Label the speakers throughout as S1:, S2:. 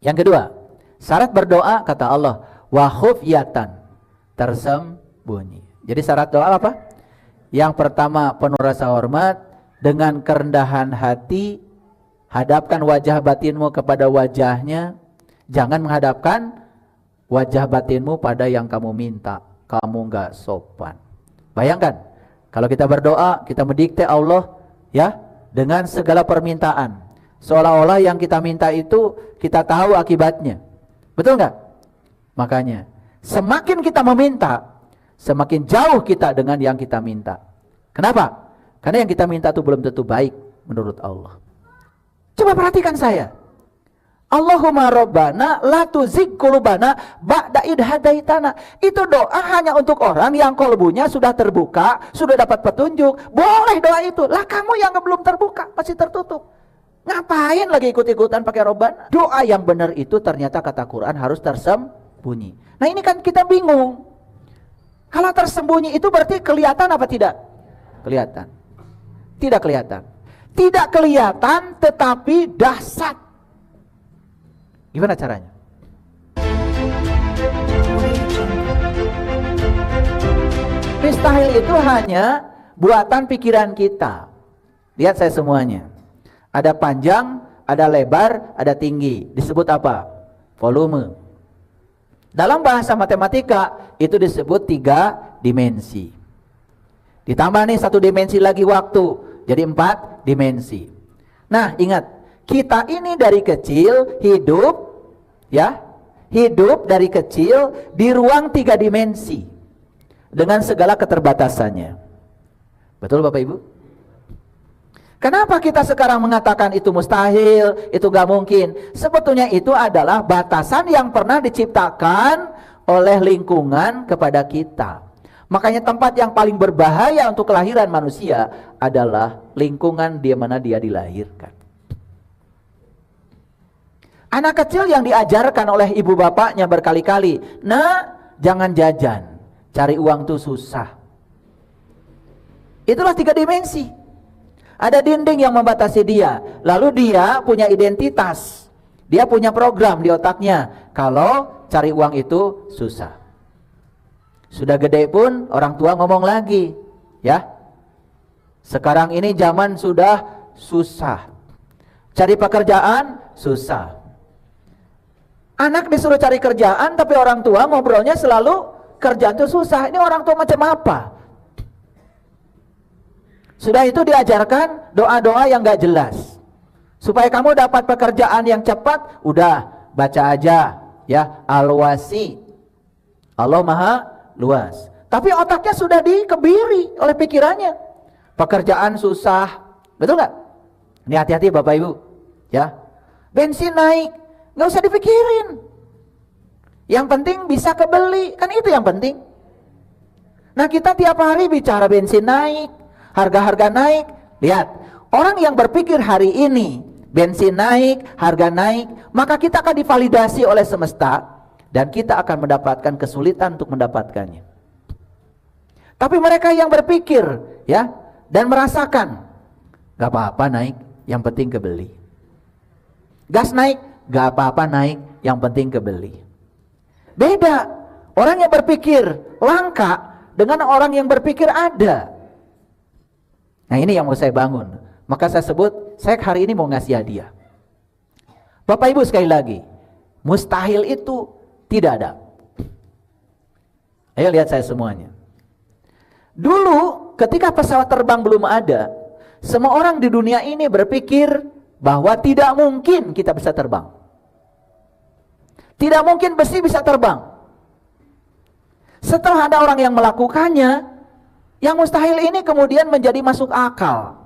S1: Yang kedua, syarat berdoa kata Allah, wa khufyatan, tersembunyi. Jadi syarat doa apa? Yang pertama, penuh rasa hormat, dengan kerendahan hati, hadapkan wajah batinmu kepada wajahnya, jangan menghadapkan wajah batinmu pada yang kamu minta. Kamu gak sopan. Bayangkan, kalau kita berdoa, kita mendikte Allah ya dengan segala permintaan, seolah-olah yang kita minta itu kita tahu akibatnya. Betul nggak? Makanya semakin kita meminta, semakin jauh kita dengan yang kita minta. Kenapa? Karena yang kita minta itu belum tentu baik menurut Allah. Coba perhatikan saya. Allahumma rabbana la tuzigh qulubana ba'da idh hadaitana. Itu doa hanya untuk orang yang kalbunya sudah terbuka, sudah dapat petunjuk. Boleh doa itu. Lah kamu yang belum terbuka, masih tertutup. Ngapain lagi ikut-ikutan pakai rabbana? Doa yang benar itu ternyata kata Quran harus tersembunyi. Nah ini kan kita bingung. Kalau tersembunyi itu berarti kelihatan apa tidak? Kelihatan. Tidak kelihatan. Tidak kelihatan tetapi dahsyat. Gimana caranya? Mustahil itu hanya buatan pikiran kita. Lihat saya semuanya. Ada panjang, ada lebar, ada tinggi. Disebut apa? Volume. Dalam bahasa matematika itu disebut 3 dimensi. Ditambah nih 1 dimensi lagi waktu, jadi 4 dimensi. Nah ingat, kita ini dari kecil hidup ya, hidup dari kecil di ruang 3 dimensi dengan segala keterbatasannya. Betul Bapak Ibu? Kenapa kita sekarang mengatakan itu mustahil, itu gak mungkin? Sebetulnya itu adalah batasan yang pernah diciptakan oleh lingkungan kepada kita. Makanya tempat yang paling berbahaya untuk kelahiran manusia adalah lingkungan di mana dia dilahirkan. Anak kecil yang diajarkan oleh ibu bapaknya berkali-kali, nah jangan jajan, cari uang tuh susah. Itulah 3 dimensi. Ada dinding yang membatasi dia. Lalu dia punya identitas. Dia punya program di otaknya. Kalau cari uang itu susah. Sudah gede pun orang tua ngomong lagi, ya. Sekarang ini zaman sudah susah. Cari pekerjaan susah. Anak disuruh cari kerjaan tapi orang tua ngobrolnya selalu kerjaan itu susah. Ini orang tua macam apa? Sudah itu diajarkan doa-doa yang gak jelas. Supaya kamu dapat pekerjaan yang cepat, udah baca aja ya, Al-Wasi. Allah Maha Luas. Tapi otaknya sudah dikebiri oleh pikirannya. Pekerjaan susah. Betul gak? Ini hati-hati Bapak Ibu ya. Bensin naik, gak usah dipikirin. Yang penting bisa kebeli, kan itu yang penting. Nah kita tiap hari bicara bensin naik, harga-harga naik. Lihat, orang yang berpikir hari ini bensin naik, harga naik, maka kita akan divalidasi oleh semesta dan kita akan mendapatkan kesulitan untuk mendapatkannya. Tapi mereka yang berpikir ya dan merasakan, gak apa-apa naik, yang penting kebeli. Gas naik, gak apa-apa naik, yang penting kebeli. Beda, orang yang berpikir langka dengan orang yang berpikir ada. Nah ini yang mau saya bangun. Maka saya sebut, saya hari ini mau ngasih hadiah. Bapak Ibu sekali lagi, mustahil itu tidak ada. Ayo lihat saya semuanya. Dulu ketika pesawat terbang belum ada, semua orang di dunia ini berpikir bahwa tidak mungkin kita bisa terbang. Tidak mungkin besi bisa terbang. Setelah ada orang yang melakukannya, yang mustahil ini kemudian menjadi masuk akal.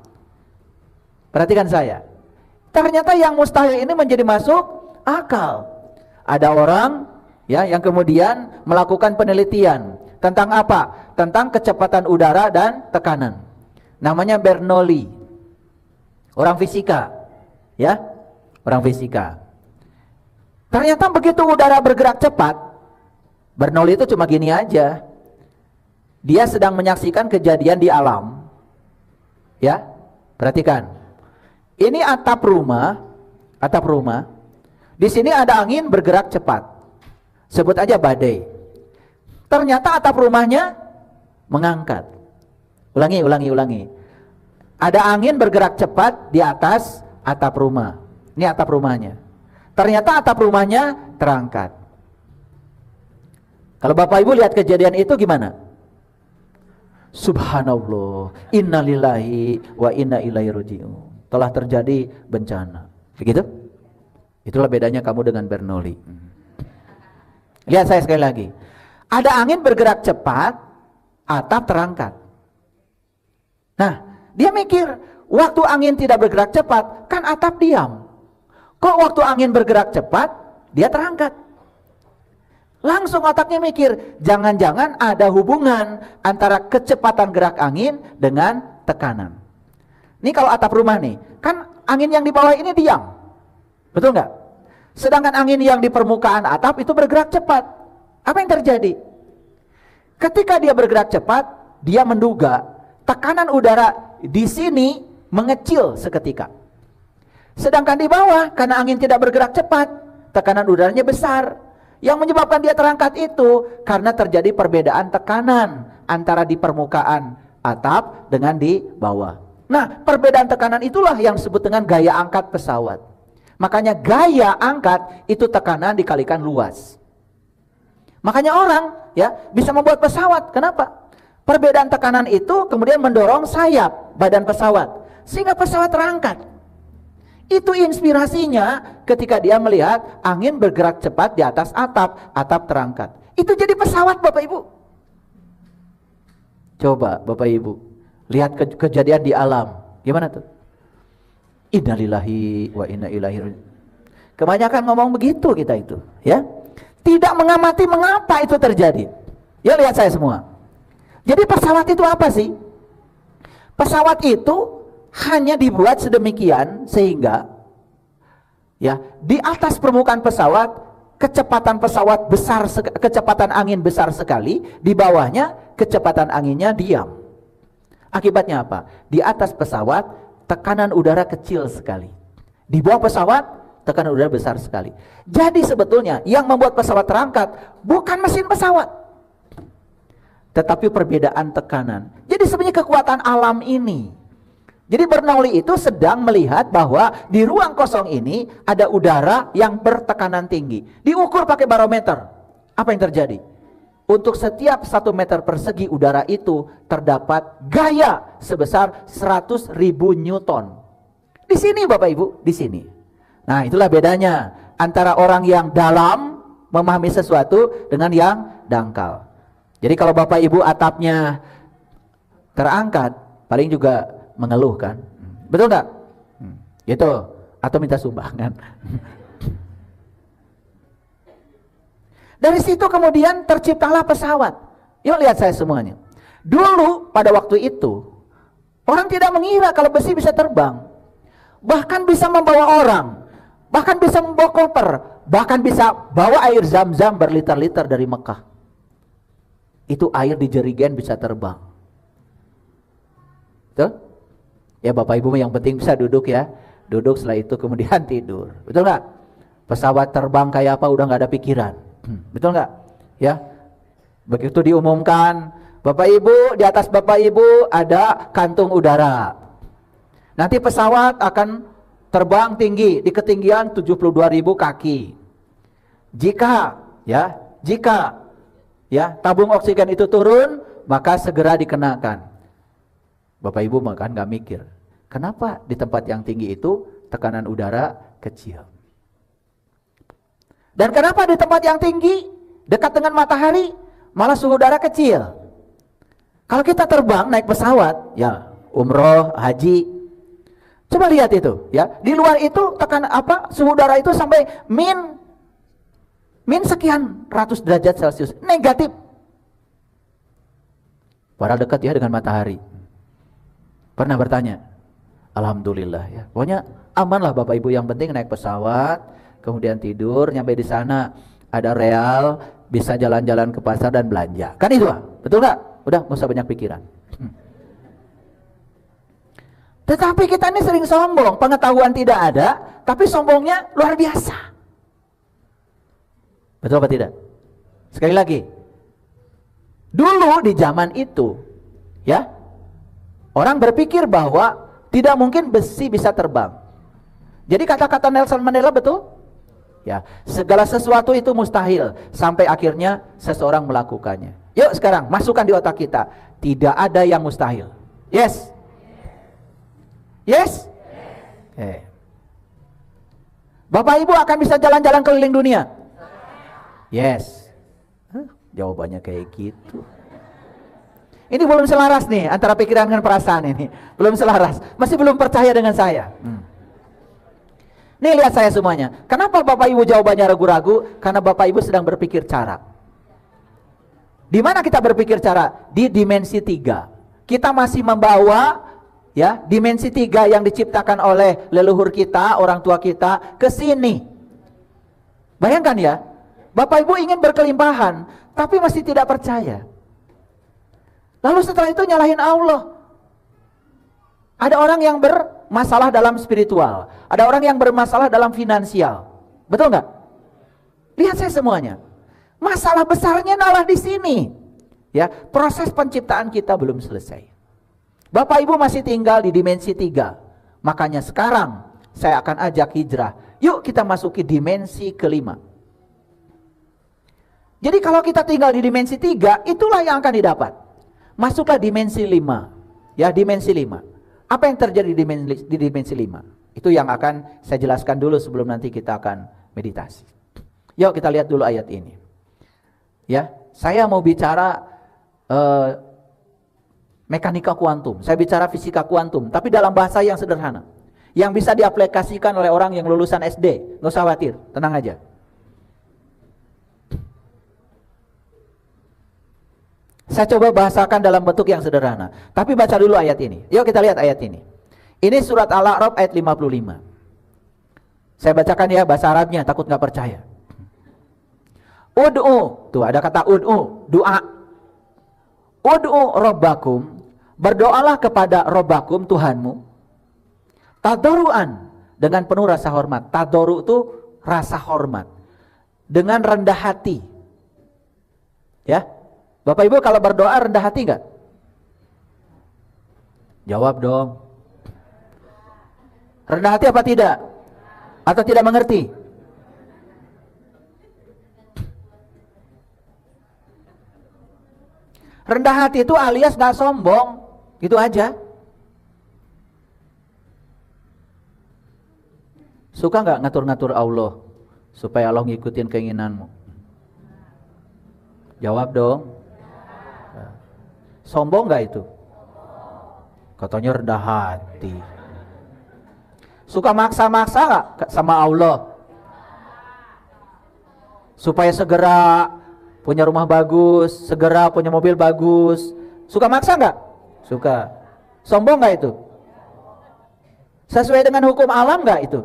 S1: Perhatikan saya. Ternyata yang mustahil ini menjadi masuk akal. Ada orang ya yang kemudian melakukan penelitian tentang apa? Tentang kecepatan udara dan tekanan. Namanya Bernoulli. Orang fisika. Ya? Orang fisika. Ternyata begitu udara bergerak cepat, Bernoulli itu cuma gini aja. Dia sedang menyaksikan kejadian di alam. Ya, perhatikan. Ini atap rumah Di sini ada angin bergerak cepat. Sebut aja badai. Ternyata atap rumahnya mengangkat. Ulangi. Ada angin bergerak cepat di atas atap rumah. Ini atap rumahnya. Ternyata atap rumahnya terangkat. Kalau Bapak Ibu lihat kejadian itu gimana? Subhanallah, innalillahi wa inna ilaihi raji'un. Telah terjadi bencana. Begitu? Itulah bedanya kamu dengan Bernoulli. Lihat saya sekali lagi. Ada angin bergerak cepat, atap terangkat. Nah, dia mikir, waktu angin tidak bergerak cepat, kan atap diam. Kok waktu angin bergerak cepat, dia terangkat? Langsung otaknya mikir, jangan-jangan ada hubungan antara kecepatan gerak angin dengan tekanan. Ini kalau atap rumah nih, kan angin yang di bawah ini diam. Betul nggak? Sedangkan angin yang di permukaan atap itu bergerak cepat. Apa yang terjadi? Ketika dia bergerak cepat, dia menduga tekanan udara di sini mengecil seketika. Sedangkan di bawah, karena angin tidak bergerak cepat, tekanan udaranya besar. Yang menyebabkan dia terangkat itu karena terjadi perbedaan tekanan antara di permukaan atap dengan di bawah. Nah, perbedaan tekanan itulah yang disebut dengan gaya angkat pesawat. Makanya gaya angkat itu tekanan dikalikan luas. Makanya orang ya bisa membuat pesawat. Kenapa? Perbedaan tekanan itu kemudian mendorong sayap badan pesawat sehingga pesawat terangkat. Itu inspirasinya ketika dia melihat angin bergerak cepat di atas atap, atap terangkat. Itu jadi pesawat Bapak Ibu. Coba Bapak Ibu, lihat kejadian di alam. Gimana tuh? Innalillahi wa inna ilaihi raji'un. Kebanyakan ngomong begitu kita itu, ya. Tidak mengamati mengapa itu terjadi. Ya lihat saya semua. Jadi pesawat itu apa sih? Pesawat itu hanya dibuat sedemikian sehingga ya di atas permukaan pesawat kecepatan pesawat besar, kecepatan angin besar sekali, di bawahnya kecepatan anginnya diam. Akibatnya apa? Di atas pesawat tekanan udara kecil sekali. Di bawah pesawat tekanan udara besar sekali. Jadi sebetulnya yang membuat pesawat terangkat bukan mesin pesawat, tetapi perbedaan tekanan. Jadi sebenarnya kekuatan alam ini. Jadi Bernoulli itu sedang melihat bahwa di ruang kosong ini ada udara yang bertekanan tinggi. Diukur pakai barometer. Apa yang terjadi? Untuk setiap 1 meter persegi udara itu terdapat gaya sebesar 100.000 Newton. Di sini Bapak Ibu, di sini. Nah, itulah bedanya antara orang yang dalam memahami sesuatu dengan yang dangkal. Jadi kalau Bapak Ibu atapnya terangkat, paling juga mengeluh kan, betul nggak? Gitu, atau minta sumbangan. Dari situ kemudian terciptalah pesawat. Yuk lihat saya semuanya. Dulu pada waktu itu orang tidak mengira kalau besi bisa terbang, bahkan bisa membawa orang, bahkan bisa membawa koper, bahkan bisa bawa air zam-zam berliter-liter dari Mekah. Itu air di jerigen bisa terbang. Betul? Ya Bapak Ibu yang penting bisa duduk ya. Duduk setelah itu kemudian tidur. Betul nggak? Pesawat terbang kayak apa udah nggak ada pikiran. Betul nggak? Ya. Begitu diumumkan, Bapak Ibu, di atas Bapak Ibu ada kantung udara. Nanti pesawat akan terbang tinggi di ketinggian 72.000 kaki. Jika tabung oksigen itu turun, maka segera dikenakan. Bapak Ibu makan gak mikir, kenapa di tempat yang tinggi itu tekanan udara kecil? Dan kenapa di tempat yang tinggi dekat dengan matahari malah suhu udara kecil? Kalau kita terbang naik pesawat, ya umroh, haji, coba lihat itu, ya di luar itu suhu udara itu sampai min sekian ratus derajat Celcius, negatif. Padahal dekat ya dengan matahari. Pernah bertanya? Alhamdulillah ya. Pokoknya aman lah Bapak Ibu, yang penting naik pesawat, kemudian tidur, nyampe di sana ada real, bisa jalan-jalan ke pasar dan belanja. Kan itu lah, betul nggak? Udah, nggak usah banyak pikiran. Tetapi kita ini sering sombong, pengetahuan tidak ada, tapi sombongnya luar biasa. Betul apa tidak? Sekali lagi, dulu di zaman itu, ya, orang berpikir bahwa tidak mungkin besi bisa terbang. Jadi kata-kata Nelson Mandela betul? Ya, segala sesuatu itu mustahil sampai akhirnya seseorang melakukannya. Yuk sekarang masukkan di otak kita, tidak ada yang mustahil. Yes? Yes? Okay. Bapak Ibu akan bisa jalan-jalan keliling dunia? Yes. Jawabannya kayak gitu. Ini belum selaras nih antara pikiran dan perasaan ini. Belum selaras. Masih belum percaya dengan saya. Nih lihat saya semuanya. Kenapa Bapak Ibu jawabannya ragu-ragu? Karena Bapak Ibu sedang berpikir cara. Di mana kita berpikir cara? Di dimensi 3. Kita masih membawa ya dimensi 3 yang diciptakan oleh leluhur kita, orang tua kita ke sini. Bayangkan ya, Bapak Ibu ingin berkelimpahan, tapi masih tidak percaya. Lalu setelah itu nyalahin Allah. Ada orang yang bermasalah dalam spiritual, ada orang yang bermasalah dalam finansial. Betul nggak? Lihat saya semuanya. Masalah besarnya malah di sini. Ya, proses penciptaan kita belum selesai. Bapak Ibu masih tinggal di dimensi 3. Makanya sekarang saya akan ajak hijrah. Yuk kita masuki dimensi kelima. Jadi kalau kita tinggal di dimensi 3, itulah yang akan didapat. Masuklah dimensi 5. Ya, dimensi 5. Apa yang terjadi di dimensi 5? Itu yang akan saya jelaskan dulu sebelum nanti kita akan meditasi. Yuk kita lihat dulu ayat ini. Ya, saya mau bicara mekanika kuantum. Saya bicara fisika kuantum, tapi dalam bahasa yang sederhana. Yang bisa diaplikasikan oleh orang yang lulusan SD. Nggak usah khawatir, tenang aja. Saya coba bahasakan dalam bentuk yang sederhana. Tapi baca dulu ayat ini. Yuk kita lihat ayat ini. Ini surat Al-A'raf ayat 55. Saya bacakan ya bahasa Arabnya, takut nggak percaya. Ud'u, tuh ada kata ud'u, doa. Ud'u rabbakum, berdoalah kepada rabbakum Tuhanmu. Tadarruan, dengan penuh rasa hormat. Tadarru itu rasa hormat. Dengan rendah hati. Ya. Bapak Ibu kalau berdoa rendah hati enggak? Jawab dong. Rendah hati apa tidak? Atau tidak mengerti? Rendah hati itu alias gak sombong. Gitu aja. Suka gak ngatur-ngatur Allah supaya Allah ngikutin keinginanmu? Jawab dong. Sombong gak itu? Katanya rendah hati. Suka maksa-maksa gak sama Allah? Supaya segera punya rumah bagus, segera punya mobil bagus. Suka maksa gak? Suka. Sombong gak itu? Sesuai dengan hukum alam gak itu?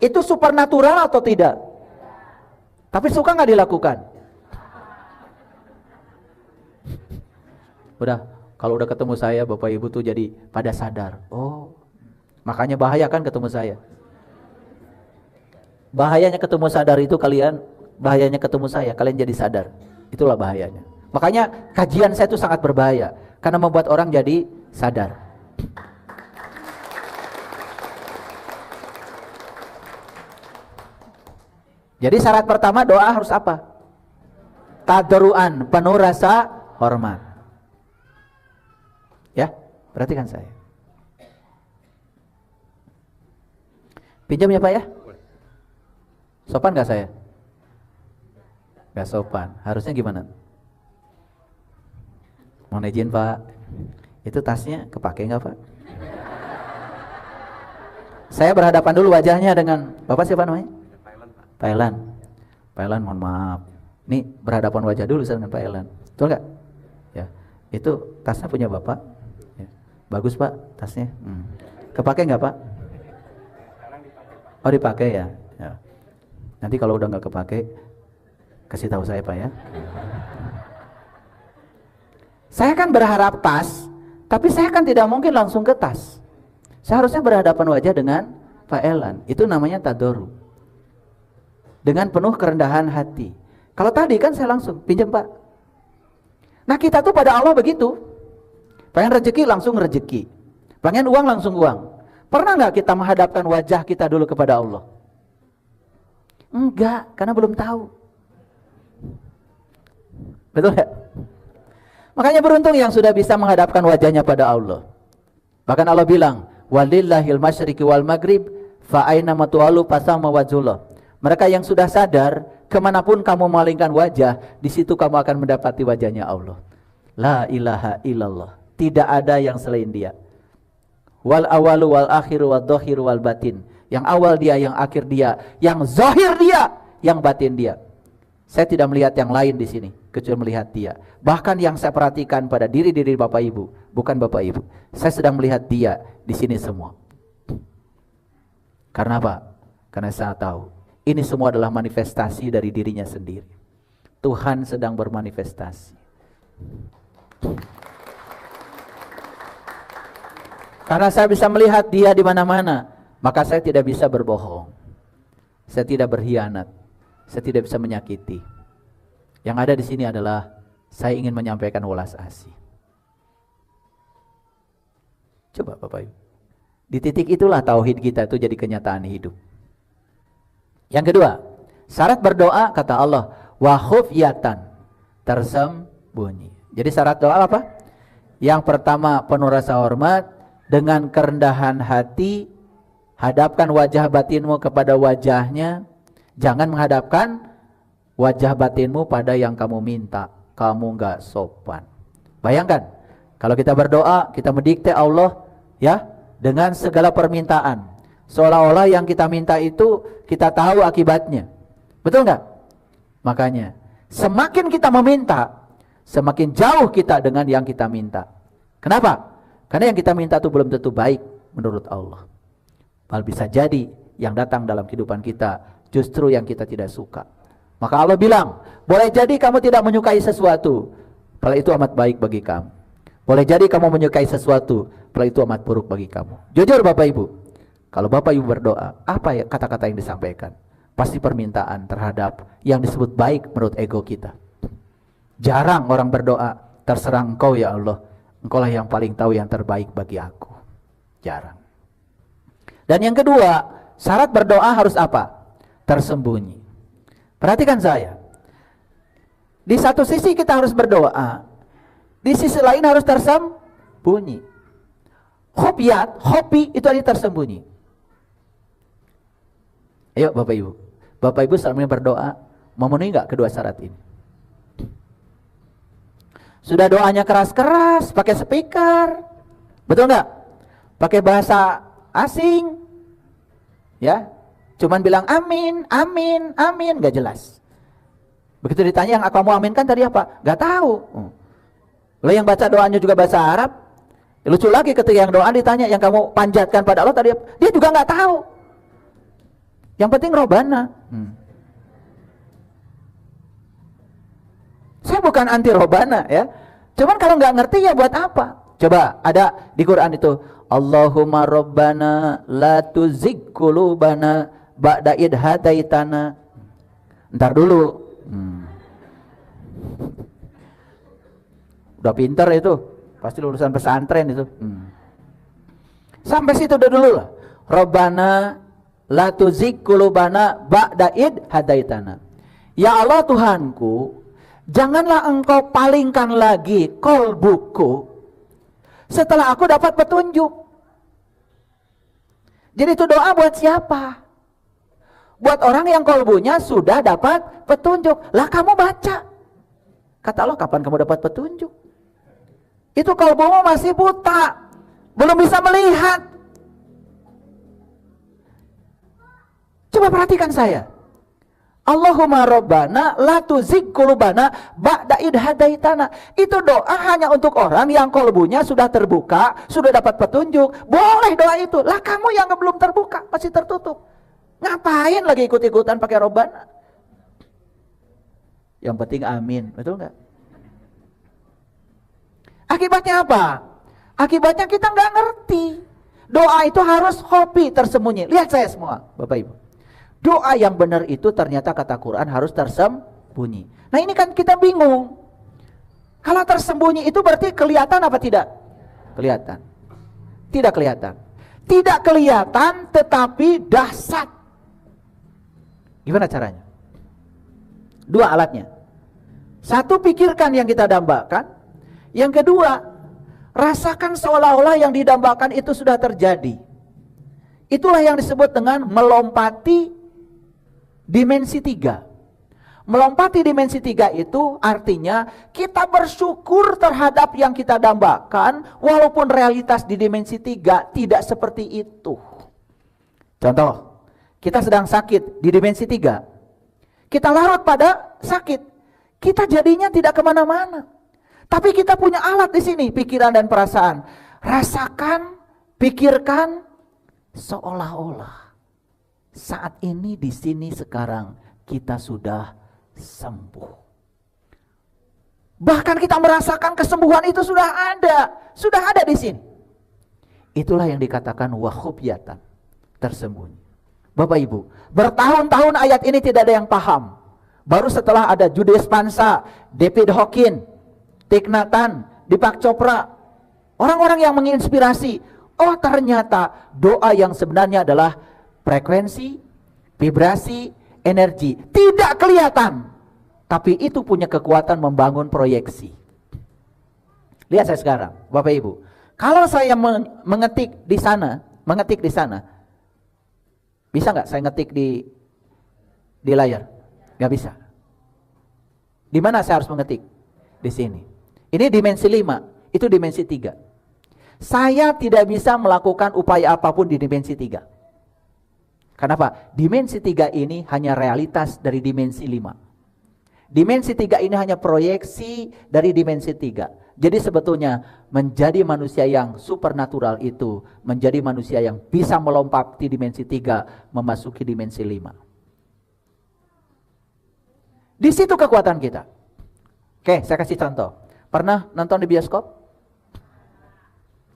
S1: Itu supernatural atau tidak? Tapi suka gak dilakukan? Udah, kalau udah ketemu saya Bapak Ibu tuh jadi pada sadar. Oh, makanya bahaya kan ketemu saya. Bahayanya ketemu sadar itu kalian, bahayanya ketemu saya, kalian jadi sadar. Itulah bahayanya. Makanya kajian saya itu sangat berbahaya karena membuat orang jadi sadar. Jadi syarat pertama doa harus apa? Tadarruan, penuh rasa hormat. Ya, perhatikan saya. Pinjam ya Pak ya? Sopan gak saya? Gak sopan. Harusnya gimana? Mohon izin Pak. Itu tasnya kepake gak Pak? Saya berhadapan dulu wajahnya dengan Bapak siapa namanya? Pak Elan. Pak Elan mohon maaf. Nih berhadapan wajah dulu saya dengan Pak Elan. Betul gak? Ya. Itu tasnya punya Bapak? Bagus Pak tasnya. Kepake nggak Pak? Oh dipakai ya. Ya. Nanti kalau udah nggak kepake, kasih tahu saya Pak ya. Saya kan berharap tas, tapi saya kan tidak mungkin langsung ke tas. Saya harusnya berhadapan wajah dengan Pak Elan. Itu namanya tadarru. dengan penuh kerendahan hati. Kalau tadi kan saya langsung pinjam Pak. Nah kita tuh pada Allah begitu. Pengen rezeki langsung rezeki. Pengen uang langsung uang. Pernah nggak kita menghadapkan wajah kita dulu kepada Allah? Enggak, karena belum tahu. Betul ya? Makanya beruntung yang sudah bisa menghadapkan wajahnya pada Allah. Bahkan Allah bilang, walillahil masyriqi wal maghrib fa aina matu'alu fasama wajhullah. Mereka yang sudah sadar, kemanapun kamu malingkan wajah, di situ kamu akan mendapati wajahnya Allah. La ilaha illallah. Tidak ada yang selain Dia. Wal awalu wal akhiru wal dhahiru wal batin. Yang awal Dia, yang akhir Dia, yang zahir Dia, yang batin Dia. Saya tidak melihat yang lain di sini kecuali melihat Dia. Bahkan yang saya perhatikan pada diri-diri Bapak Ibu, bukan Bapak Ibu. Saya sedang melihat Dia di sini semua. Karena apa? Karena saya tahu ini semua adalah manifestasi dari dirinya sendiri. Tuhan sedang bermanifestasi. Karena saya bisa melihat Dia di mana-mana, maka saya tidak bisa berbohong. Saya tidak berkhianat. Saya tidak bisa menyakiti. Yang ada di sini adalah saya ingin menyampaikan welas asih. Coba Bapak Ibu. Di titik itulah tauhid kita itu jadi kenyataan hidup. Yang kedua, syarat berdoa kata Allah, wa khufyatan, tersembunyi. Jadi syarat doa apa? Yang pertama penuh rasa hormat, dengan kerendahan hati, hadapkan wajah batinmu kepada wajahnya. Jangan menghadapkan wajah batinmu pada yang kamu minta. Kamu enggak sopan. Bayangkan, kalau kita berdoa, kita mendikte Allah ya dengan segala permintaan. Seolah-olah yang kita minta itu kita tahu akibatnya. Betul enggak? Makanya, semakin kita meminta, semakin jauh kita dengan yang kita minta. Kenapa? Karena yang kita minta itu belum tentu baik menurut Allah. Bahkan bisa jadi yang datang dalam kehidupan kita justru yang kita tidak suka. Maka Allah bilang, boleh jadi kamu tidak menyukai sesuatu, padahal itu amat baik bagi kamu. Boleh jadi kamu menyukai sesuatu, padahal itu amat buruk bagi kamu. Jujur Bapak Ibu, kalau Bapak Ibu berdoa, apa ya kata-kata yang disampaikan? Pasti permintaan terhadap yang disebut baik menurut ego kita. Jarang orang berdoa, terserah Engkau ya Allah, Engkau lah yang paling tahu yang terbaik bagi aku. Jarang. Dan yang kedua, syarat berdoa harus apa? Tersembunyi. Perhatikan saya. Di satu sisi kita harus berdoa, di sisi lain harus tersembunyi. Hobi itu aja tersembunyi. Ayo Bapak Ibu. Bapak Ibu selama berdoa, memenuhi enggak kedua syarat ini? Sudah doanya keras-keras, pakai speaker. Betul enggak? Pakai bahasa asing. Ya. Cuman bilang amin, amin, amin, gak jelas. Begitu ditanya yang kamu aminkan tadi apa? Gak tahu. Lalu yang baca doanya juga bahasa Arab. Lucu lagi ketika yang doa ditanya yang kamu panjatkan pada Allah tadi, dia juga gak tahu. Yang penting Robana. Saya bukan anti Robana ya. Cuman kalau gak ngerti ya buat apa? Coba ada di Quran itu, Allahumma Rabbana la tuzigh qulubana ba'da id hadaitana. Ntar dulu. Udah pinter itu. Pasti lulusan pesantren itu. Sampai situ udah dulu lah. Rabbana la tuzigh qulubana ba'da id hadaitana. Ya Allah Tuhanku, janganlah Engkau palingkan lagi kolbuku setelah aku dapat petunjuk. Jadi itu doa buat siapa? Buat orang yang kolbunya sudah dapat petunjuk. Lah kamu baca. Kata Allah, kapan kamu dapat petunjuk? Itu kolbumu masih buta. Belum bisa melihat. Coba perhatikan saya. Allahumma Rabbana la tuzigh qulubana ba'da id hadaitana. Itu doa hanya untuk orang yang kolbunya sudah terbuka, sudah dapat petunjuk. Boleh doa itu. Lah kamu yang belum terbuka, masih tertutup. Ngapain lagi ikut-ikutan pakai Rabbana? Yang penting amin, betul enggak? Akibatnya apa? Akibatnya kita nggak ngerti. Doa itu harus hobi tersembunyi. Lihat saya semua, Bapak Ibu. Doa yang benar itu ternyata kata Quran harus tersembunyi. Nah ini kan kita bingung. Kalau tersembunyi itu berarti kelihatan apa tidak? Kelihatan. Tidak kelihatan. Tidak kelihatan tetapi dahsyat. Gimana caranya? Dua alatnya. Satu, pikirkan yang kita dambakan. Yang kedua, rasakan seolah-olah yang didambakan itu sudah terjadi. Itulah yang disebut dengan melompati dimensi 3. Melompati dimensi 3 itu artinya kita bersyukur terhadap yang kita dambakan, walaupun realitas di dimensi 3 tidak seperti itu. Contoh, kita sedang sakit di dimensi 3. Kita larut pada sakit, kita jadinya tidak kemana-mana. Tapi kita punya alat di sini, pikiran dan perasaan. Rasakan, pikirkan, seolah-olah saat ini di sini sekarang kita sudah sembuh. Bahkan kita merasakan kesembuhan itu sudah ada di sini. Itulah yang dikatakan wakhufyatan, tersembunyi. Bapak Ibu, bertahun-tahun ayat ini tidak ada yang paham. Baru setelah ada Jude Spencer, David Hawkins, Thich Nhat Hanh, Deepak Chopra, orang-orang yang menginspirasi. Oh ternyata doa yang sebenarnya adalah frekuensi, vibrasi, energi. Tidak kelihatan, tapi itu punya kekuatan membangun proyeksi. Lihat saya sekarang, Bapak Ibu. Kalau saya mengetik di sana, bisa nggak saya ngetik di layar? Nggak bisa. Di mana saya harus mengetik? Di sini. Ini dimensi 5, itu dimensi 3. Saya tidak bisa melakukan upaya apapun di dimensi 3. Kenapa? Dimensi 3 ini hanya realitas dari dimensi 5. Dimensi 3 ini hanya proyeksi dari dimensi 3. Jadi sebetulnya menjadi manusia yang supernatural itu menjadi manusia yang bisa melompati dimensi 3, memasuki dimensi 5. Di situ kekuatan kita. Oke, saya kasih contoh. Pernah nonton di bioskop?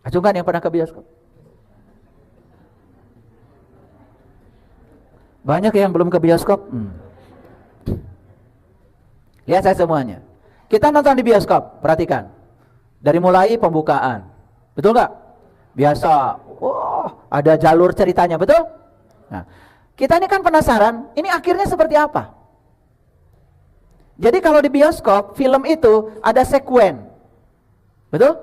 S1: Acungkan yang pernah ke bioskop. Banyak yang belum ke bioskop. Lihat saya semuanya. Kita nonton di bioskop, perhatikan. Dari mulai pembukaan. Betul nggak? Biasa, ada jalur ceritanya, betul? Nah, kita ini kan penasaran, ini akhirnya seperti apa? Jadi kalau di bioskop, film itu ada sekuen. Betul?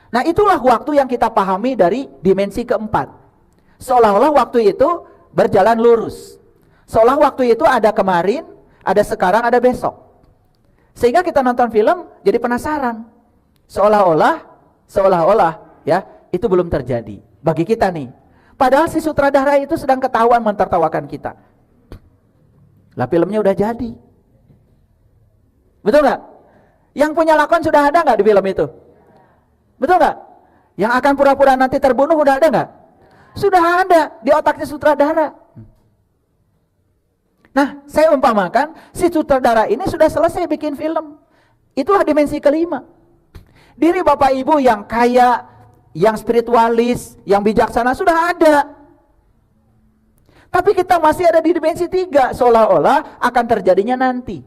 S1: Nah itulah waktu yang kita pahami dari dimensi keempat. Seolah-olah waktu itu berjalan lurus. Seolah waktu itu ada kemarin, ada sekarang, ada besok. Sehingga kita nonton film jadi penasaran. Seolah-olah ya, itu belum terjadi bagi kita nih. Padahal si sutradara itu sedang ketahuan mentertawakan kita. Lah filmnya udah jadi. Betul nggak? Yang punya lakon sudah ada nggak di film itu? Betul nggak? Yang akan pura-pura nanti terbunuh udah ada nggak? Sudah ada di otaknya sutradara. Nah, saya umpamakan si sutradara ini sudah selesai bikin film. Itulah dimensi kelima. Diri Bapak Ibu yang kaya, yang spiritualis, yang bijaksana sudah ada. Tapi kita masih ada di dimensi 3, seolah-olah akan terjadinya nanti.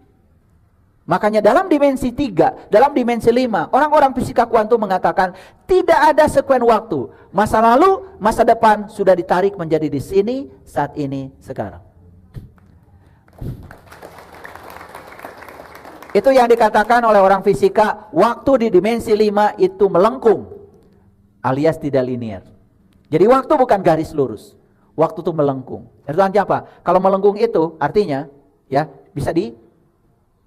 S1: Makanya dalam dimensi 3, dalam dimensi 5, orang-orang fisika kuantum mengatakan tidak ada sekuen waktu. Masa lalu, masa depan sudah ditarik menjadi di sini, saat ini, sekarang. Itu yang dikatakan oleh orang fisika, waktu di dimensi 5 itu melengkung, alias tidak linear. Jadi waktu bukan garis lurus, waktu itu melengkung. Artinya apa? Kalau melengkung itu artinya ya bisa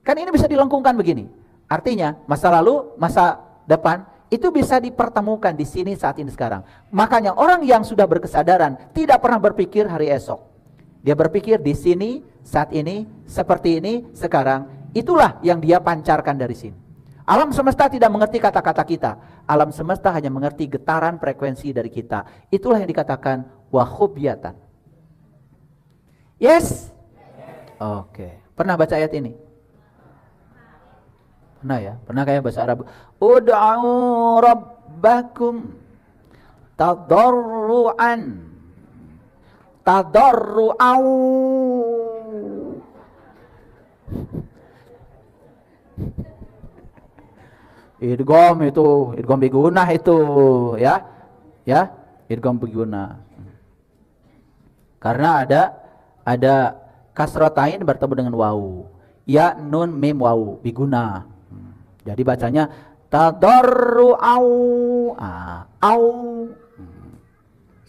S1: kan ini bisa dilengkungkan begini. Artinya masa lalu, masa depan itu bisa dipertemukan di sini, saat ini, sekarang. Makanya orang yang sudah berkesadaran tidak pernah berpikir hari esok. Dia berpikir di sini, saat ini, seperti ini, sekarang. Itulah yang dia pancarkan dari sini. Alam semesta tidak mengerti kata-kata kita. Alam semesta hanya mengerti getaran frekuensi dari kita. Itulah yang dikatakan wakhufyatan. Yes? Oke. Pernah baca ayat ini? Pernah ya? Pernah kayak bahasa Arab? Ud'u rabbakum tadarru'an idgham bigunah itu ya. Ya, idgham bigunah. Karena ada kasratain bertemu dengan wawu. Ya, nun, mim, wawu biguna. Jadi bacanya tadarru'au. Au.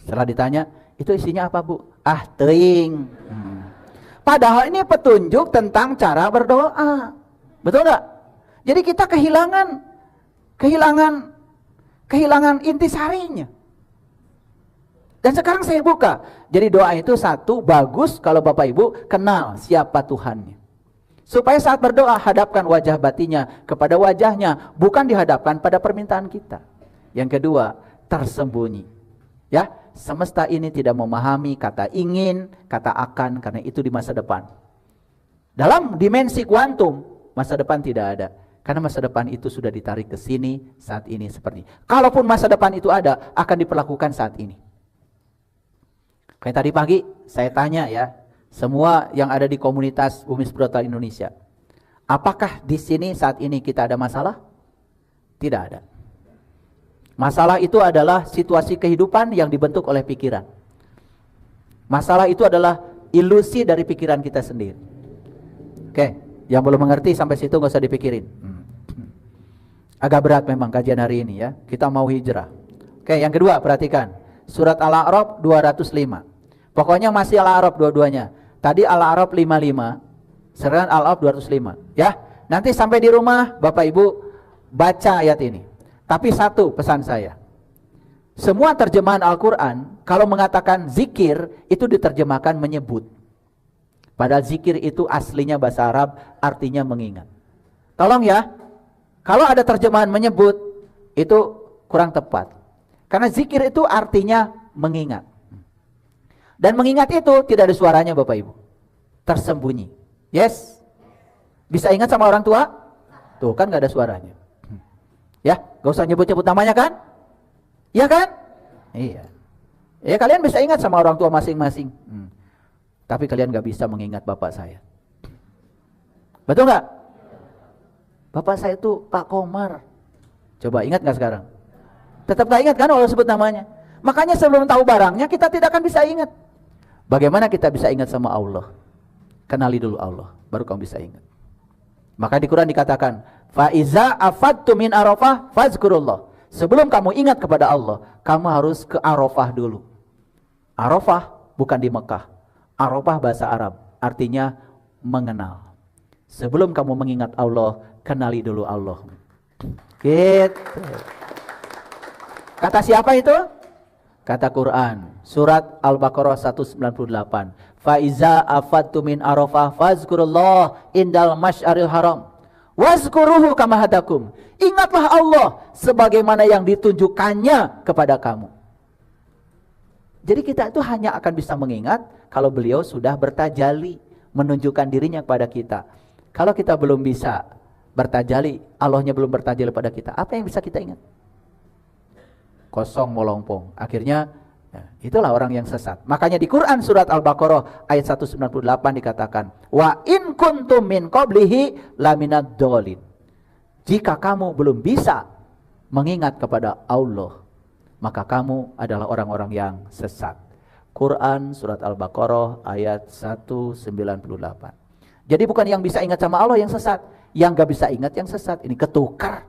S1: Setelah ditanya, itu isinya apa, Bu? Teuing. Padahal ini petunjuk tentang cara berdoa. Betul enggak? Jadi kita kehilangan intisarinya. Dan sekarang saya buka. Jadi doa itu satu, bagus kalau Bapak Ibu kenal siapa Tuhannya. Supaya saat berdoa hadapkan wajah batinnya kepada wajahnya, bukan dihadapkan pada permintaan kita. Yang kedua, tersembunyi. Ya, semesta ini tidak memahami kata ingin, kata akan, karena itu di masa depan. Dalam dimensi kuantum, masa depan tidak ada. Karena masa depan itu sudah ditarik ke sini, saat ini seperti ini. Kalaupun masa depan itu ada, akan diperlakukan saat ini. Kayak tadi pagi, saya tanya ya, semua yang ada di komunitas Bumi Spiritual Indonesia, apakah di sini saat ini kita ada masalah? Tidak ada. Masalah itu adalah situasi kehidupan yang dibentuk oleh pikiran. Masalah itu adalah ilusi dari pikiran kita sendiri. Oke, yang belum mengerti sampai situ gak usah dipikirin. Agak berat memang kajian hari ini ya. Kita mau hijrah. Oke, yang kedua perhatikan. Surat Al-A'raf 205. Pokoknya masih Al-A'raf dua-duanya. Tadi Al-A'raf 55, sekarang Al-A'raf 205. Ya, nanti sampai di rumah Bapak Ibu baca ayat ini. Tapi satu pesan saya. Semua terjemahan Al-Quran kalau mengatakan zikir itu diterjemahkan menyebut. Padahal zikir itu aslinya bahasa Arab artinya mengingat. Tolong ya, kalau ada terjemahan menyebut itu kurang tepat. Karena zikir itu artinya mengingat. Dan mengingat itu tidak ada suaranya Bapak Ibu. Tersembunyi. Yes? Bisa ingat sama orang tua? Tuh kan gak ada suaranya. Ya, gak usah nyebut-nyebut namanya kan? Iya kan? Iya. Ya kalian bisa ingat sama orang tua masing-masing. Tapi kalian gak bisa mengingat bapak saya. Betul gak? Bapak saya itu Pak Komar. Coba ingat gak sekarang? Tetap gak ingat kan kalau sebut namanya. Makanya sebelum tahu barangnya kita tidak akan bisa ingat. Bagaimana kita bisa ingat sama Allah? Kenali dulu Allah, baru kamu bisa ingat. Maka di Quran dikatakan, fa iza afattu min Arafah fazkurullah. Sebelum kamu ingat kepada Allah, kamu harus ke Arafah dulu. Arafah bukan di Mekah. Arafah bahasa Arab, artinya mengenal. Sebelum kamu mengingat Allah, kenali dulu Allah. Gitu. Kata siapa itu? Kata Quran, surat Al-Baqarah 198. Fa iza afattu min Arafah fazkurullah indal masy'aril haram. Wazkuruhu kama hadakum. Ingatlah Allah sebagaimana yang ditunjukkannya kepada kamu. Jadi kita itu hanya akan bisa mengingat kalau beliau sudah bertajali, menunjukkan dirinya kepada kita. Kalau kita belum bisa bertajali, Allahnya belum bertajali pada kita, apa yang bisa kita ingat? Kosong molongpong. Akhirnya ya, itulah orang yang sesat. Makanya di Quran surat Al-Baqarah ayat 198 dikatakan, wa in kuntum min qablihi laminad dhalin. Jika kamu belum bisa mengingat kepada Allah, maka kamu adalah orang-orang yang sesat. Quran surat Al-Baqarah ayat 198. Jadi bukan yang bisa ingat sama Allah yang sesat, yang gak bisa ingat yang sesat. Ini ketukar.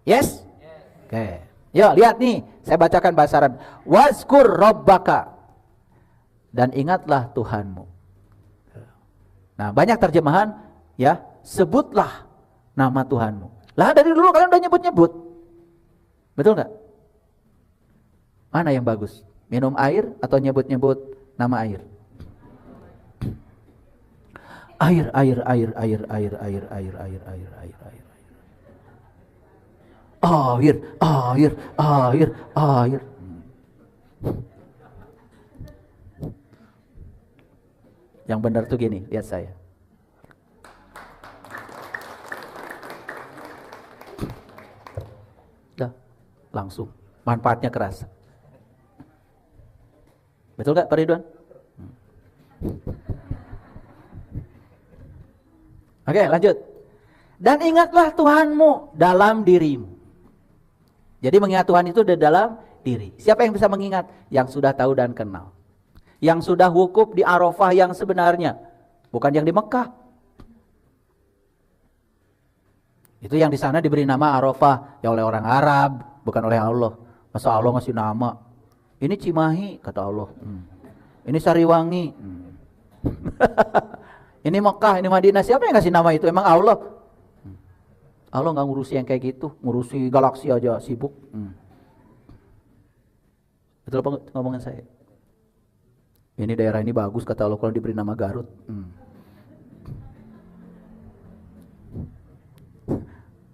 S1: Yes? Oke. Yuk lihat nih, saya bacakan bahasa Arab. Wazkur rabbaka. Dan ingatlah Tuhanmu. Nah, banyak terjemahan ya, sebutlah nama Tuhanmu. Lah dari dulu kalian udah nyebut-nyebut. Betul nggak? Mana yang bagus? Minum air atau nyebut-nyebut nama air? Air. Air. Yang benar tuh gini, lihat saya. Dah, langsung. Manfaatnya keras. Betul gak Pak Ridwan? Oke, lanjut. Dan ingatlah Tuhanmu dalam dirimu. Jadi mengingat Tuhan itu di dalam diri. Siapa yang bisa mengingat? Yang sudah tahu dan kenal. Yang sudah wukuf di Arafah yang sebenarnya. Bukan yang di Mekah. Itu yang di sana diberi nama Arafah. Ya oleh orang Arab, bukan oleh Allah. Masa Allah ngasih nama? Ini Cimahi, kata Allah. Ini Sariwangi. Ini Mekah, ini Madinah. Siapa yang ngasih nama itu? Emang Allah? Allah nggak ngurusi yang kayak gitu, ngurusi galaksi aja sibuk. Betul apa ngomongan saya? Ini daerah ini bagus kata Allah kalau diberi nama Garut.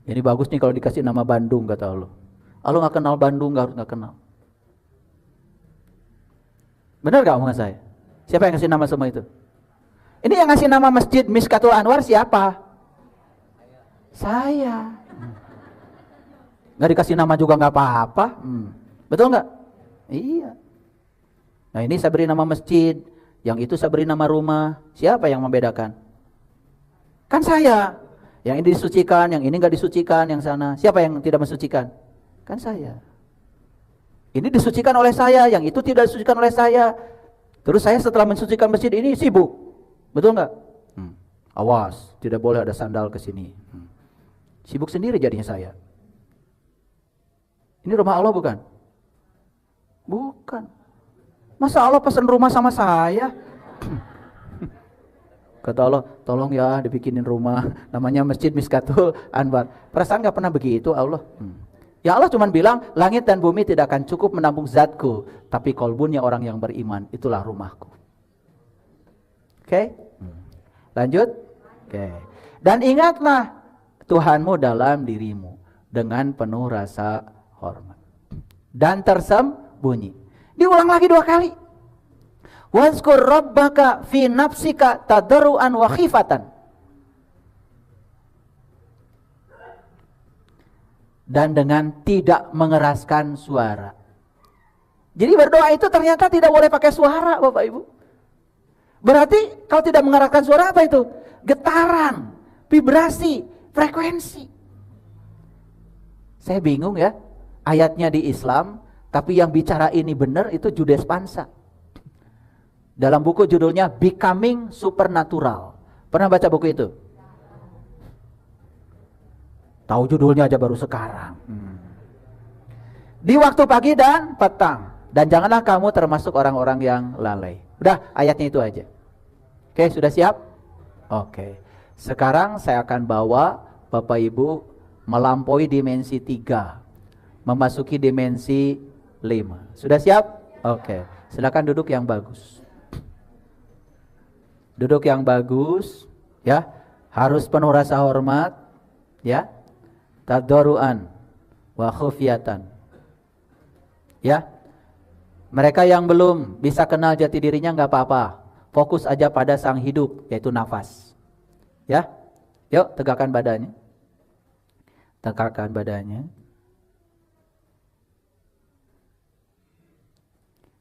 S1: Ini bagus nih kalau dikasih nama Bandung kata Allah. Allah nggak kenal Bandung, Garut nggak kenal. Benar nggak omongan saya? Siapa yang ngasih nama semua itu? Ini yang ngasih nama Masjid Miskatul Anwar siapa? Saya. Nggak dikasih nama juga nggak apa-apa. Betul nggak? Iya. Nah ini saya beri nama masjid, yang itu saya beri nama rumah. Siapa yang membedakan? Kan saya. Yang ini disucikan, yang ini nggak disucikan, yang sana. Siapa yang tidak mensucikan? Kan saya. Ini disucikan oleh saya, yang itu tidak disucikan oleh saya. Terus saya setelah mensucikan masjid ini sibuk. Betul nggak? Awas, tidak boleh ada sandal ke sini. Sibuk sendiri jadinya saya. Ini rumah Allah bukan? Bukan. Masa Allah pesan rumah sama saya? Kata Allah, tolong ya dibikinin rumah. Namanya Masjid Miskatul Anwar. Perasaan gak pernah begitu Allah. Ya Allah cuma bilang, langit dan bumi tidak akan cukup menampung zatku. Tapi kolbunya orang yang beriman, itulah rumahku. Oke? Lanjut? Oke. Dan ingatlah Tuhanmu dalam dirimu dengan penuh rasa hormat dan tersembunyi. Diulang lagi 2 kali. Wazkur rabbaka fi nafsika tadarruan wa khifatan. Dan dengan tidak mengeraskan suara. Jadi berdoa itu ternyata tidak boleh pakai suara, Bapak Ibu. Berarti kalau tidak mengeraskan suara apa itu? Getaran, vibrasi, frekuensi. Saya bingung ya, ayatnya di Islam, tapi yang bicara ini benar itu Jude Spansa. Dalam buku judulnya Becoming Supernatural. Pernah baca buku itu? Tahu judulnya aja baru sekarang. Di waktu pagi dan petang. Dan janganlah kamu termasuk orang-orang yang lalai. Udah, ayatnya itu aja. Oke, sudah siap? Oke. Sekarang saya akan bawa Bapak Ibu melampaui dimensi 3. Memasuki dimensi 5. Sudah siap? Oke. Silakan duduk yang bagus. Duduk yang bagus, ya. Harus penuh rasa hormat, ya. Tadarruan wa khufyatan. Ya. Mereka yang belum bisa kenal jati dirinya enggak apa-apa. Fokus aja pada sang hidup, yaitu nafas. Ya. Yuk, tegakkan badannya. Tegakkan badannya.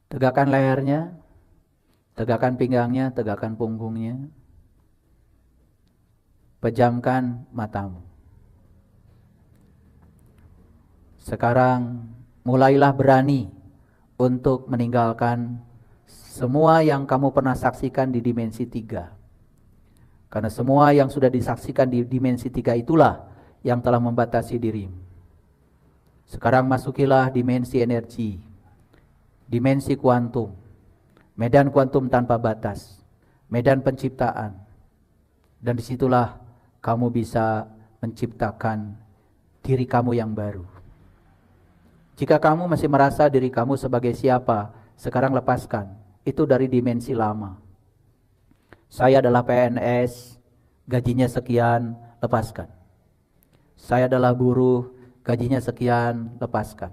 S1: Tegakkan lehernya. Tegakkan pinggangnya, tegakkan punggungnya. Pejamkan matamu. Sekarang mulailah berani untuk meninggalkan semua yang kamu pernah saksikan di dimensi 3. Karena semua yang sudah disaksikan di dimensi 3 itulah yang telah membatasi dirimu. Sekarang masukilah dimensi energi, dimensi kuantum, medan kuantum tanpa batas, medan penciptaan. Dan disitulah kamu bisa menciptakan diri kamu yang baru. Jika kamu masih merasa diri kamu sebagai siapa, sekarang lepaskan. Itu dari dimensi lama. Saya adalah PNS, gajinya sekian, lepaskan. Saya adalah buruh, gajinya sekian, lepaskan.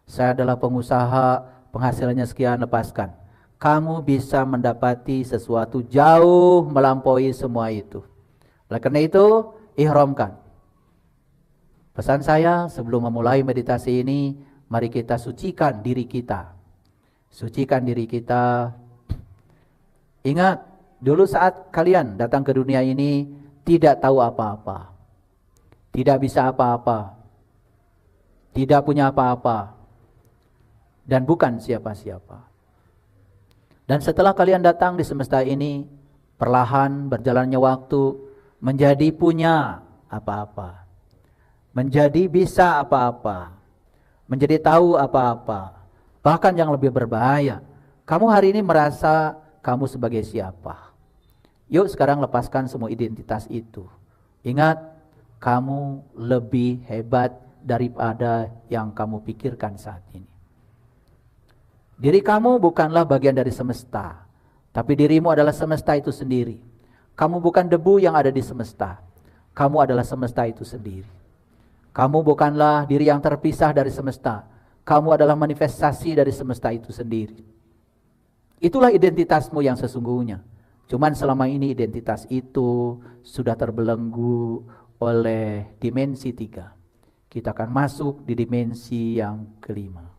S1: Saya adalah pengusaha, penghasilannya sekian, lepaskan. Kamu bisa mendapati sesuatu jauh melampaui semua itu. Oleh karena itu, ihramkan. Pesan saya sebelum memulai meditasi ini, mari kita sucikan diri kita. Sucikan diri kita. Ingat, dulu saat kalian datang ke dunia ini tidak tahu apa-apa, tidak bisa apa-apa, tidak punya apa-apa, dan bukan siapa-siapa. Dan setelah kalian datang di semesta ini, perlahan berjalannya waktu, menjadi punya apa-apa, menjadi bisa apa-apa, menjadi tahu apa-apa. Bahkan yang lebih berbahaya, kamu hari ini merasa kamu sebagai siapa. Yuk sekarang lepaskan semua identitas itu. Ingat, kamu lebih hebat daripada yang kamu pikirkan saat ini. Diri kamu bukanlah bagian dari semesta, tapi dirimu adalah semesta itu sendiri. Kamu bukan debu yang ada di semesta, kamu adalah semesta itu sendiri. Kamu bukanlah diri yang terpisah dari semesta, kamu adalah manifestasi dari semesta itu sendiri. Itulah identitasmu yang sesungguhnya. Cuman selama ini identitas itu sudah terbelenggu oleh dimensi 3. Kita akan masuk di dimensi yang kelima.